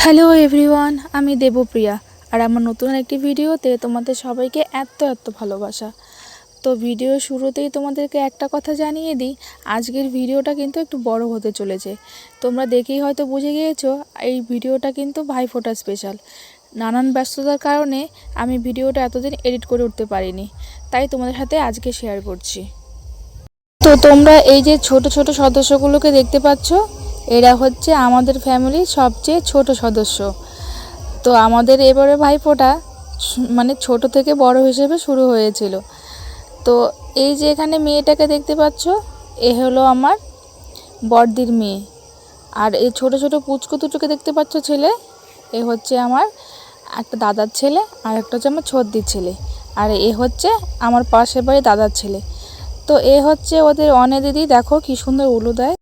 Hello everyone, আমি দেবপ্রিয়া আর আমার নতুন একটি ভিডিওতে তোমাদের সবাইকে এত ভালোবাসা। তো ভিডিও শুরুতেই তোমাদেরকে একটা কথা জানিয়ে দিই, আজকের ভিডিওটা কিন্তু একটু বড় হতে চলেছে। তোমরা দেখেই হয়তো বুঝে গিয়েছো এই ভিডিওটা কিন্তু ভাইফোঁটা স্পেশাল। নানান ব্যস্ততার কারণে আমি ভিডিওটা এতদিন এডিট করে উঠতে পারিনি, তাই তোমাদের সাথে আজকে শেয়ার করছি। তো তোমরা এই যে ছোট ছোট সদস্যগুলোকে দেখতে পাচ্ছ, এরা হচ্ছে আমাদের ফ্যামিলির সবচেয়ে ছোট সদস্য। তো আমাদের এবারে ভাইফোঁটা মানে ছোট থেকে বড় হিসেবে শুরু হয়েছিল। তো এই যে এখানে মেয়েটাকে দেখতে পাচ্ছ, এ হলো আমার বড়দির মেয়ে। আর এই ছোট ছোট পুচকু দুটোকে দেখতে পাচ্ছ ছেলে, এ হচ্ছে আমার একটা দাদার ছেলে, আর একটা হচ্ছে আমার ছোটদির ছেলে, আর এ হচ্ছে আমার পাশের বাড়ি দাদার ছেলে। তো এ হচ্ছে ওদের অনে দিদি, দেখো কি সুন্দর উলু দেয়।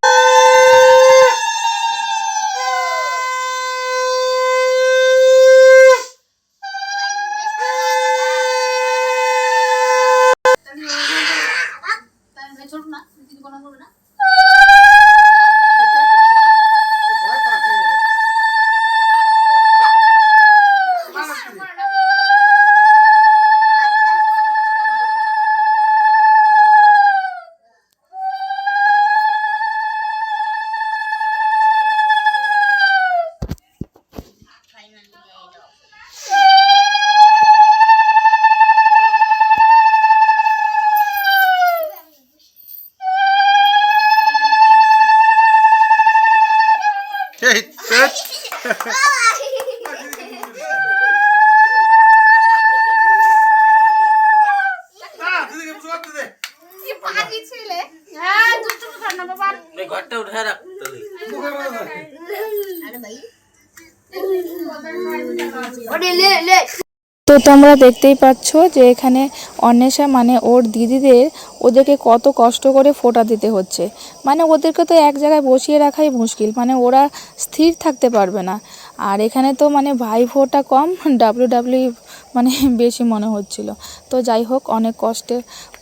ঘরটা উঠে রাখ। তো তোমরা দেখতেই পাচ্ছ যে এখানে অন্বেষা মানে ওর দিদিদের ওদেরকে কত কষ্ট করে ফোঁটা দিতে হচ্ছে। মানে ওদেরকে তো এক জায়গায় বসিয়ে রাখাই মুশকিল, মানে ওরা স্থির থাকতে পারবে না। আর এখানে তো মানে ভাইফোঁটা কম ডাব্লিউডাব্লিউ মানে বেশি মনে হচ্ছিল। তো যাই হোক, অনেক কষ্টে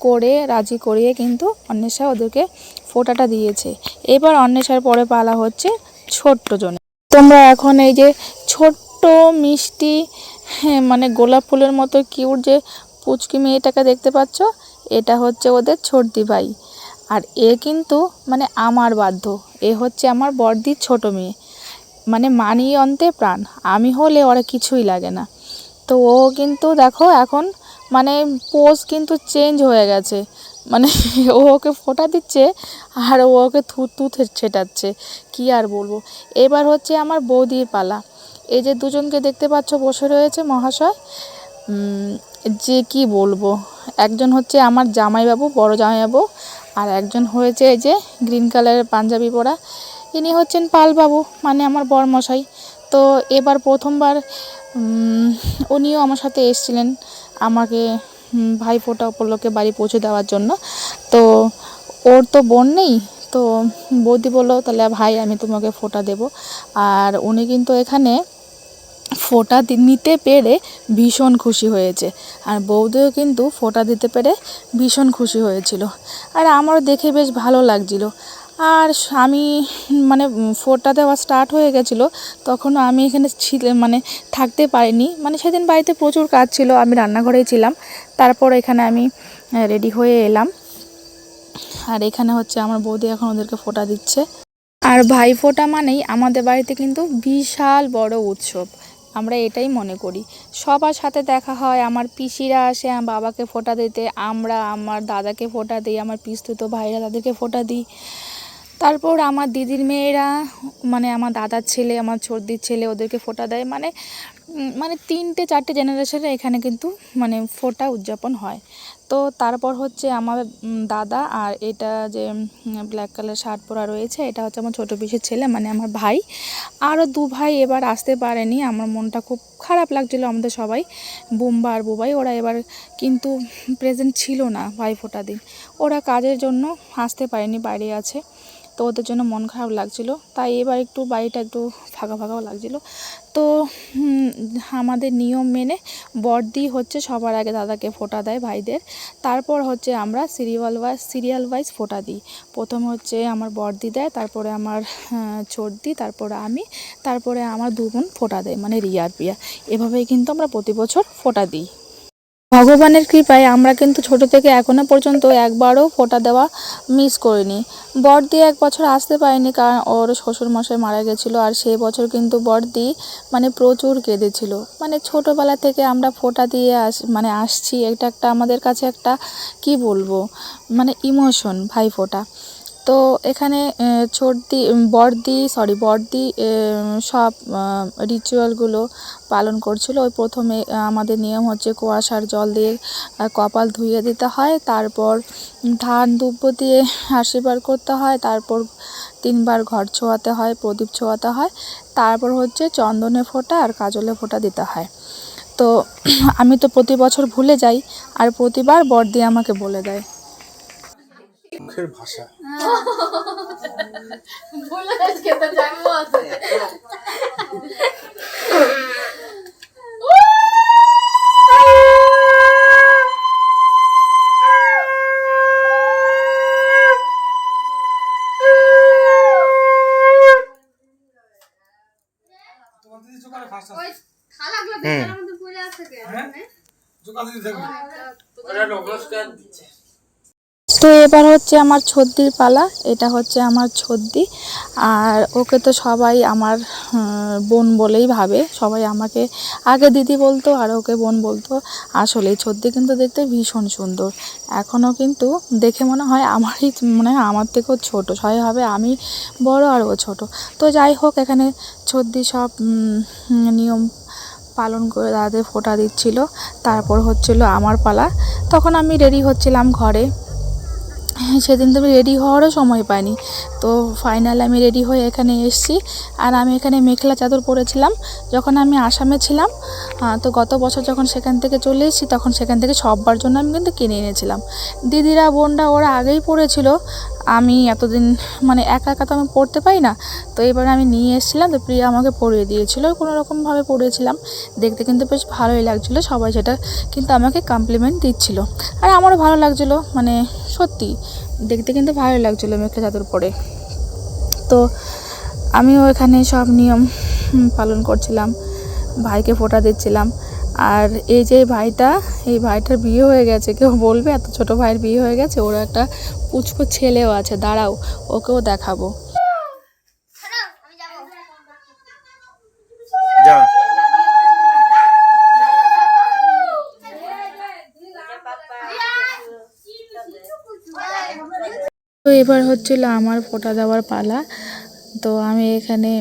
করে রাজি করিয়ে কিন্তু অন্বেষা ওদেরকে ফোঁটাটা দিয়েছে। এবার অন্বেষার পরে পালা হচ্ছে ছোট্ট জনে। তোমরা এখন এই যে ছোট্ট মিষ্টি, হ্যাঁ মানে গোলাপ ফুলের মতো কিউট যে পুচকি মেয়েটাকে দেখতে পাচ্ছ, এটা হচ্ছে ওদের ছোটদি ভাই। আর এ কিন্তু মানে আমার বাধ্য, এ হচ্ছে আমার বড়দির ছোট মেয়ে, মানে মানিয়ে অন্তে প্রাণ। আমি হলে ওরা কিছুই লাগে না। তো ও কিন্তু দেখো এখন মানে পোজ কিন্তু চেঞ্জ হয়ে গেছে, মানে ও ওকে ফোঁটা দিচ্ছে আর ও ওকে থুতু ছেটাচ্ছে, কি আর বলবো। এবার হচ্ছে আমার বৌদির পালা। এই যে দুজনকে দেখতে পাচ্ছ বসে রয়েছে মহাশয়, যে কি বলবো, একজন হচ্ছে আমার জামাইবাবু, বড় জামাইবাবু, আর একজন হয়েছে এই যে গ্রিন কালারের পাঞ্জাবি পরা, ইনি হচ্ছেন পালবাবু মানে আমার বরমশাই। তো এবার প্রথমবার উনিও আমার সাথে এসেছিলেন আমাকে ভাইফোঁটা উপলক্ষে বাড়ি পৌঁছে দেওয়ার জন্য। তো ওর তো বোন নেই, তো বৌদি বললো তাহলে ভাই আমি তোমাকে ফোঁটা দেব। আর উনি কিন্তু এখানে ফোঁটা নিতে পেরে ভীষণ খুশি হয়েছে, আর বৌদিও কিন্তু ফোঁটা দিতে পেরে ভীষণ খুশি হয়েছিল। আর আমারও দেখে বেশ ভালো লাগছিল। আর আমি মানে ফোঁটা দেওয়া স্টার্ট হয়ে গেছিলো, তখনও আমি এখানে মানে থাকতে পারিনি, মানে সেদিন বাড়িতে প্রচুর কাজ ছিল, আমি রান্নাঘরেই ছিলাম। তারপর এখানে আমি রেডি হয়ে এলাম, আর এখানে হচ্ছে আমার বৌদি এখন ওদেরকে ফোঁটা দিচ্ছে। আর ভাইফোঁটা মানেই আমাদের বাড়িতে কিন্তু বিশাল বড় উৎসব, আমরা এটাই মনে করি। সবার সাথে দেখা হয়, আমার পিসিরা আসে আমার বাবাকে ফোঁটা দিতে, আমরা আমার দাদাকে ফোঁটা দিই, আমার পিসতুতো ভাইরা তাদেরকে ফোঁটা দিই। তারপর আমার দিদির মেয়েরা মানে আমার দাদার ছেলে, আমার ছোটদির ছেলে, ওদেরকে ফোঁটা দেয়। মানে মানে 3-4টে জেনারেশনে এখানে কিন্তু মানে ফোঁটা উদযাপন হয়। তো তারপর হচ্ছে আমার দাদা, আর এটা যে ব্ল্যাক কালার শার্ট পরা রয়েছে এটা হচ্ছে আমার ছোটো পিসির ছেলে মানে আমার ভাই। আরও 2 ভাই এবার আসতে পারেনি, আমার মনটা খুব খারাপ লাগছিলো। আমাদের সবাই বুম্বা আর বুবাই ওরা এবার কিন্তু প্রেজেন্ট ছিল না ভাইফোঁটা দিন, ওরা কাজের জন্য আসতে পারেনি, বাইরে আছে। তো ওদের জন্য মন খারাপ লাগছিল, তাই এবার একটু বাড়িটা একটু ফাঁকা ফাঁকাও লাগছিল। তো আমাদের নিয়ম মেনে বড়দি হচ্ছে সবার আগে দাদাকে ফোঁটা দেয় ভাইদের, তারপর হচ্ছে আমরা সিরিয়াল ওয়াইজ ফোঁটা দিই। প্রথমে হচ্ছে আমার বড়দি দেয়, তারপরে আমার ছোটদি, তারপরে আমি, তারপরে আমার 2 বোন ফোঁটা দেয়, মানে রিয়া আর প্রিয়া। এভাবেই কিন্তু আমরা প্রতি বছর ফোঁটা দিই। ভগবানের কৃপায় আমরা কিন্তু ছোট থেকে এখনো পর্যন্ত একবারও ফোঁটা দেওয়া মিস করিনি। বড়দি 1 বছর আসতে পারেনি, কারণ ওর শ্বশুরমশাই মারা গেছিলো, আর সেই বছর কিন্তু বড়দি মানে প্রচুর কেঁদেছিল। মানে ছোটোবেলা থেকে আমরা ফোঁটা দিয়ে আসছি, এটা একটা আমাদের কাছে একটা কি বলবো, মানে ইমোশন ভাই ফোঁটা। তো এখানে বড়দি সব রিচুয়ালগুলো পালন করছিল। ওই প্রথমে আমাদের নিয়ম হচ্ছে কুয়াশার জল দিয়ে কপাল ধুইয়ে দিতে হয়, তারপর ধান দুব্য দিয়ে আশীর্বাদ করতে হয়, তারপর 3 বার ঘর ছোঁয়াতে হয়, প্রদীপ ছোঁয়াতে হয়, তারপর হচ্ছে চন্দনে ফোঁটা আর কাজলে ফোঁটা দিতে হয়। তো আমি তো প্রতি বছর ভুলে যাই, আর প্রতিবার বড়দি আমাকে বলে দেয়। মুখের ভাষা তো এবার হচ্ছে আমার ছদ্দির পালা। এটা হচ্ছে আমার ছদ্দি, আর ওকে তো সবাই আমার বোন বলেই ভাবে, সবাই আমাকে আগে দিদি বলতো আর ওকে বোন বলতো। আসলে ছদ্দি কিন্তু দেখতে ভীষণ সুন্দর, এখনও কিন্তু দেখে মনে হয় আমার থেকেও ছোটো, সবাই ভাবে আমি বড় আর ও ছোট। তো যাই হোক, এখানে ছদ্দি সব নিয়ম পালন করে দাদাদের ফোঁটা দিচ্ছিল। তারপর হচ্ছিল আমার পালা, তখন আমি রেডি হচ্ছিলাম ঘরে। সেদিন তো আমি রেডি হওয়ারও সময় পাইনি। তো ফাইনাল আমি রেডি হয়ে এখানে এসেছি, আর আমি এখানে মেখলা চাদর পরেছিলাম যখন আমি আসামে ছিলাম। তো গত বছর যখন সেখান থেকে চলে এসেছি, তখন সেখান থেকে সববার জন্য আমি কিন্তু কিনে এনেছিলাম। দিদিরা বোনরা ওরা আগেই পরেছিল, আমি এতদিন মানে একা একা তো আমি পরতে পারি না, তো এবার আমি নিয়ে এসেছিলাম। তো প্রিয়া আমাকে পরিয়ে দিয়েছিল, কোনো রকমভাবে পরেছিলাম, দেখতে কিন্তু বেশ ভালোই লাগছিলো। সবাই সেটা কিন্তু আমাকে কমপ্লিমেন্ট দিচ্ছিল, আর আমারও ভালো লাগছিলো, মানে সত্যি দেখতে কিন্তু ভালো লাগছিলো মেখলা চাদর পরে। তো আমিও এখানে সব নিয়ম পালন করছিলাম, ভাইকে ফোঁটা দিচ্ছিলাম। আর এই যে এই ভাইটার বিয়ে হয়ে গেছে, কেউ বলবে এত ছোট ভাইয়ের বিয়ে হয়ে গেছে, ওর একটা পুচকু ছেলেও আছে, দাঁড়াও ওকেও দেখাবো। তো এবার হচ্ছিল আমার ফোঁটা দেওয়ার পালা। তো আমি এখানে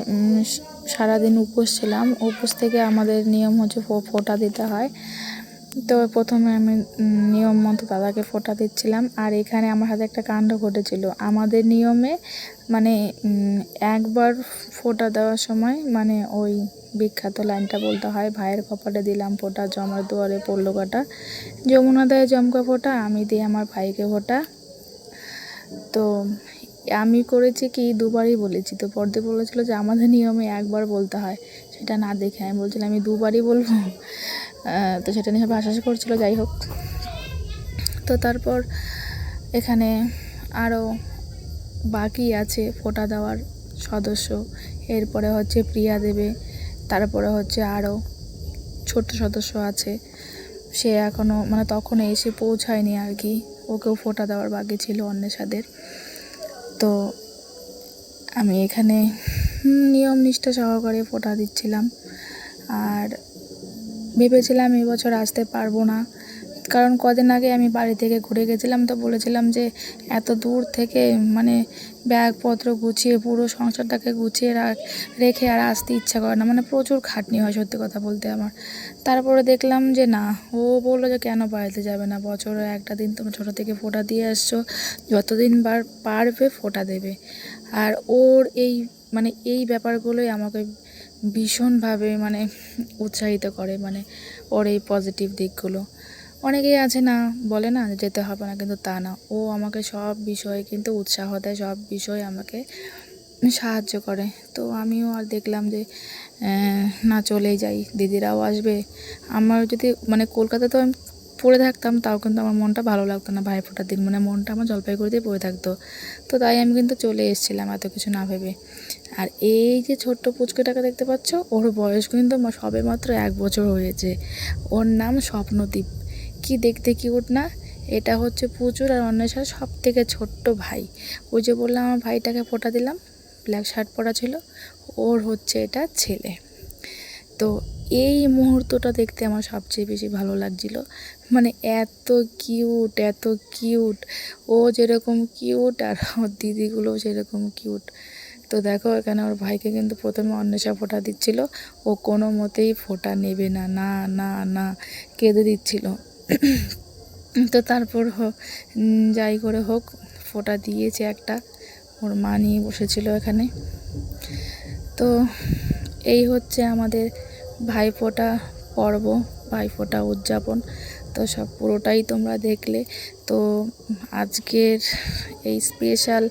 সারাদিন উপোস ছিলাম। উপোস থেকে আমাদের নিয়ম হচ্ছে ফোঁটা দিতে হয়। তো প্রথমে আমি নিয়ম মতো দাদাকে ফোঁটা দিচ্ছিলাম, আর এখানে আমার হাতে একটা কাণ্ড ঘটেছিল। আমাদের নিয়মে মানে একবার ফোঁটা দেওয়ার সময় মানে ওই বিখ্যাত লাইনটা বলতে হয়, ভাইয়ের কপালে দিলাম ফোঁটা, জমার দুয়ারে পড়লো কাটা, যমুনা দেয় জমকা ফোঁটা, আমি দিই আমার ভাইকে ফোঁটা। তো আমি করেছি কি, 2 বারই বলেছি। তো পর্দে বলেছিল যে আমাদের নিয়মে একবার বলতে হয়, সেটা না দেখে আমি বলছিলাম আমি 2 বারই বলবো। তো সেটা নিয়ে হাসাহাসি করছিল। যাই হোক, তো তারপর এখানে আরও বাকি আছে ফোঁটা দেওয়ার সদস্য। এরপরে হচ্ছে প্রিয়া দেবে, তারপরে হচ্ছে আরও ছোট্ট সদস্য আছে, সে এখনও মানে তখন এসে পৌঁছায়নি আর কি, ওকেও ফোঁটা দেওয়ার বাকি ছিল অন্বেষাদের। তো আমি এখানে নিয়ম নিষ্ঠা সহকারে ফোঁটা দিচ্ছিলাম, আর ভেবেছিলাম এবছর আসতে পারবো না, কারণ কদিন আগে আমি বাড়ি থেকে ঘুরে গেছিলাম। তো বলেছিলাম যে এত দূর থেকে মানে ব্যাগপত্র গুছিয়ে পুরো সংসারটাকে গুছিয়ে রেখে আর আসতে ইচ্ছা করে না, মানে প্রচুর খাটনি হয় সত্যি কথা বলতে আমার। তারপরে দেখলাম যে না, ও বললো যে কেন বাড়িতে যাবে না, বছরে একটা দিন তুমি ছোটো থেকে ফোঁটা দিয়ে আসছো, যতদিন পারবে ফোঁটা দেবে। আর ওর এই ব্যাপারগুলোই আমাকে ভীষণভাবে মানে উৎসাহিত করে, মানে ওর এই পজিটিভ দিকগুলো। অনেকেই আছে না, বলে না যে যেতে হবে না, কিন্তু তা না, ও আমাকে সব বিষয়ে কিন্তু উৎসাহ দেয়, সব বিষয়ে আমাকে সাহায্য করে। তো আমিও আর দেখলাম যে না চলেই যাই, দিদিরাও আসবে। আমার যদি মানে কলকাতাতেও আমি পড়ে থাকতাম তাও কিন্তু আমার মনটা ভালো লাগতো না ভাইফোঁটার দিন, মানে মনটা আমার জলপাইগুড়িতেই পড়ে থাকতো। তো তাই আমি কিন্তু চলে এসেছিলাম এত কিছু না ভেবে। আর এই যে ছোট্ট পুচকুটাকে দেখতে পাচ্ছ, ওর বয়স কিন্তু সবে মাত্র 1 বছর হয়েছে। ওর নাম স্বপ্নদীপ। কি দেখতে কিউট না? এটা হচ্ছে পুচুর আর অন্বেষার সব থেকে ছোট্ট ভাই। ওই যে বললাম আমার ভাইটাকে ফোঁটা দিলাম, ব্ল্যাক শার্ট পরা ছিল, ওর হচ্ছে এটা ছেলে। তো এই মুহূর্তটা দেখতে আমার সবচেয়ে বেশি ভালো লাগছিল, মানে এত কিউট, এত কিউট। ও যেরকম কিউট আর ওর দিদিগুলোও সেরকম কিউট। তো দেখো এখানে ওর ভাইকে কিন্তু প্রথমে অন্বেষা ফোঁটা দিচ্ছিল, ও কোনো মতেই ফোঁটা নেবে না, না না না, কেঁদে দিচ্ছিল। তো তারপর যাই করে হোক ফোঁটা দিয়েছে একটা, ওর মা নিয়ে বসেছিল এখানে। তো এই হচ্ছে আমাদের ভাইফোঁটা পর্ব, ভাইফোঁটা উদযাপন। তো সব পুরোটাই তোমরা দেখলে। তো আজকের এই স্পেশাল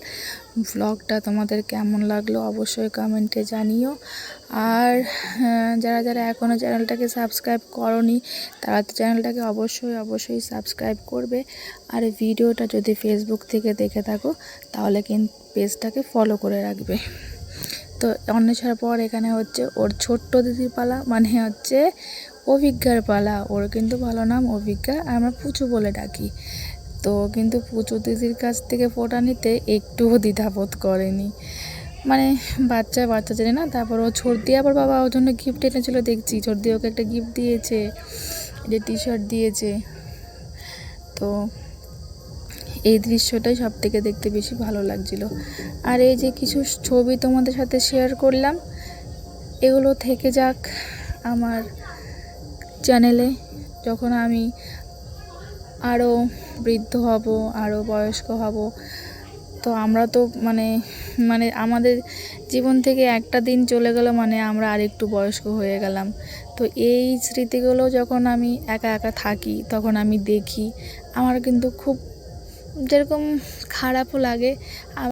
ভ্লগটা তোমাদের কেমন লাগলো অবশ্যই কমেন্টে জানিও। আর যারা যারা এখনও চ্যানেলটাকে সাবস্ক্রাইব করোনি তারা তো চ্যানেলটাকে অবশ্যই সাবস্ক্রাইব করবে। আর ভিডিওটা যদি ফেসবুক থেকে দেখে থাকো তাহলে কিন্তু পেজটাকে ফলো করে রাখবে। তো অন্বেষার পর এখানে হচ্ছে ওর ছোট্ট দিদির পালা, মানে হচ্ছে অভিজ্ঞার পালা। ওর কিন্তু ভালো নাম অভিজ্ঞা, আর আমরা পুচু বলে ডাকি। তো কিন্তু পুচু দিদির কাছ থেকে ফোঁটা নিতে একটুও দ্বিধাবোধ করেনি, মানে বাচ্চা জানে না। তারপর ও ছর্দি আবার বাবা ওর জন্য গিফট এনেছিল, দেখছি ছর্দি ওকে একটা গিফট দিয়েছে, যে টি শার্ট দিয়েছে। তো এই দৃশ্যটাই সব থেকে দেখতে বেশি ভালো লাগছিল। আর এই যে কিছু ছবি তোমাদের সাথে শেয়ার করলাম, এগুলো থেকে যাক আমার চ্যানেলে। যখন আমি আরও বৃদ্ধ হব, আরও বয়স্ক হব, তো আমরা তো মানে মানে আমাদের জীবন থেকে একটা দিন চলে গেল মানে আমরা আরেকটু বয়স্ক হয়ে গেলাম। তো এই স্মৃতিগুলো যখন আমি একা একা থাকি তখন আমি দেখি, আমার কিন্তু খুব যেরকম খারাপও লাগে।